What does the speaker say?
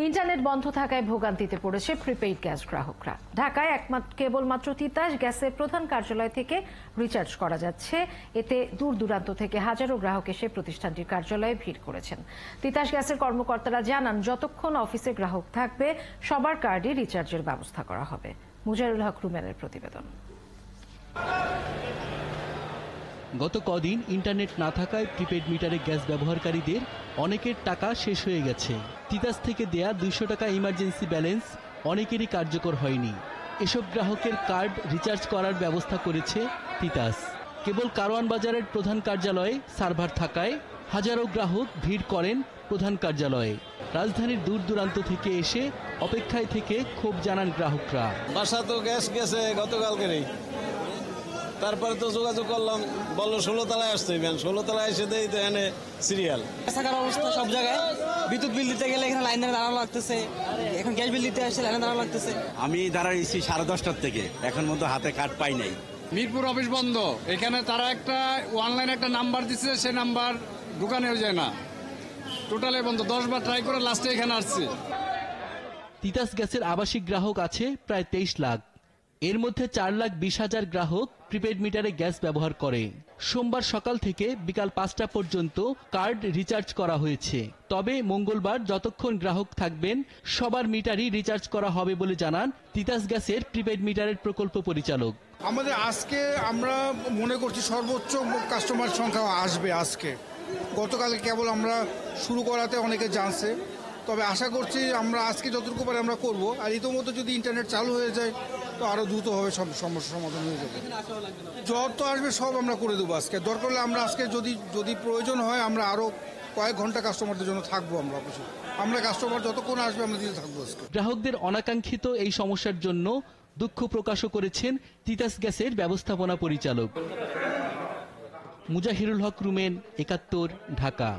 Internet বন্ধ থাকায় ভোগান্তিতে পড়েছে প্রিপেইড গ্যাস গ্রাহকরা। ঢাকায় কেবলমাত্র তিতাস গ্যাসের প্রধান কার্যালয় থেকে রিচার্জ করা যাচ্ছে। এতে দূর দূরান্ত থেকে হাজারো গ্রাহক এসে প্রতিষ্ঠানটির কার্যালয়ে ভিড় করেছেন। তিতাস গ্যাসের কর্মকর্তারা জানান, যতক্ষণ অফিসে গ্রাহক থাকবে সবার কার্ডে রিচার্জের ব্যবস্থা করা হবে। মুজাহিরুল হক রুমেনের প্রতিবেদন। গত কদিন ইন্টারনেট না থাকায় প্রিপেড মিটারে গ্যাস ব্যবহারকারীদের অনেকের টাকা শেষ হয়ে গেছে। তিতাস থেকে দেয়া 200 টাকা ইমার্জেন্সি ব্যালেন্স অনেকেরই কার্যকর হয়নি। এসব গ্রাহকের কার্ড রিচার্জ করার ব্যবস্থা করেছে তিতাস। কেবল কারওয়ান বাজারের প্রধান কার্যালয়ে সার্ভার থাকায় হাজারো গ্রাহক ভিড় করেন প্রধান কার্যালয়ে। রাজধানীর দূর দূরান্ত থেকে এসে অপেক্ষায় থেকে ক্ষোভ জানান গ্রাহকরা। বাসা তো গ্যাস গেছে গতকালকেরই, তারপরে তো যোগাযোগ করলাম, বললো 16 তলায় আসতে, 16 তলায় এসে দেই তো এখানে সিরিয়াল। থাকার অবস্থা সব জায়গায়। বিদ্যুৎ বিল দিতে গেলে এখানে লাইনে দাঁড়ানো লাগতেছে, এখন গ্যাস বিল দিতে আসলে লাইনে দাঁড়ানো লাগতেছে। আমি দাঁড়াইছি 10:30টার থেকে, এখন মধ্যে হাতে কার্ড পাই নাই। মিরপুর অফিস বন্ধ, এখানে তারা একটা অনলাইনে একটা নাম্বার দিচ্ছে, সে নাম্বার দোকানেও যায় না, টোটালে বন্ধ। 10 বার ট্রাই করে লাস্টে এখানে আসছে। তিতাস গ্যাসের আবাসিক গ্রাহক আছে প্রায় 23 লাখ। এর মধ্যে 4,20,000 গ্রাহক প্রিপেড মিটারে গ্যাস ব্যবহার করে। সোমবার সকাল থেকে বিকাল 5টা পর্যন্ত কার্ড রিচার্জ করা হয়েছে। তবে মঙ্গলবার যতক্ষণ গ্রাহক থাকবেন সবার মিটারই রিচার্জ করা হবে বলে জানান তিতাস গ্যাসের প্রিপেড মিটারের প্রকল্প পরিচালক। আমাদের আজকে আমরা মনে করছি সর্বোচ্চ কাস্টমার সংখ্যা আসবে আজকে। গতকাল কেবল আমরা শুরু করাতে অনেকে জানছে, তবে আশা করছি আমরা আজকে যতটুকু পারে আমরা করব। আর ইতিমধ্যে যদি ইন্টারনেট চালু হয়ে যায় তো আরো দ্রুতভাবে সব সমস্যার সমাধান হয়ে যাবে। যত আসবে সব আমরা করে দেবো আজকে। দরকার হলে আমরা আজকে যদি প্রয়োজন হয় আমরা আরো কয়েক ঘন্টা কাস্টমারদের জন্য থাকবো। আমরা কাস্টমার যতক্ষণ আসবে আমরা দিতে থাকবো আজকে। গ্রাহকদের অনাকাঙ্ক্ষিত এই সমস্যার জন্য দুঃখ প্রকাশও করেছেন তিতাস গ্যাসের ব্যবস্থাপনা পরিচালক। মুজাহিরুল হক রুমেন, 71, ঢাকা।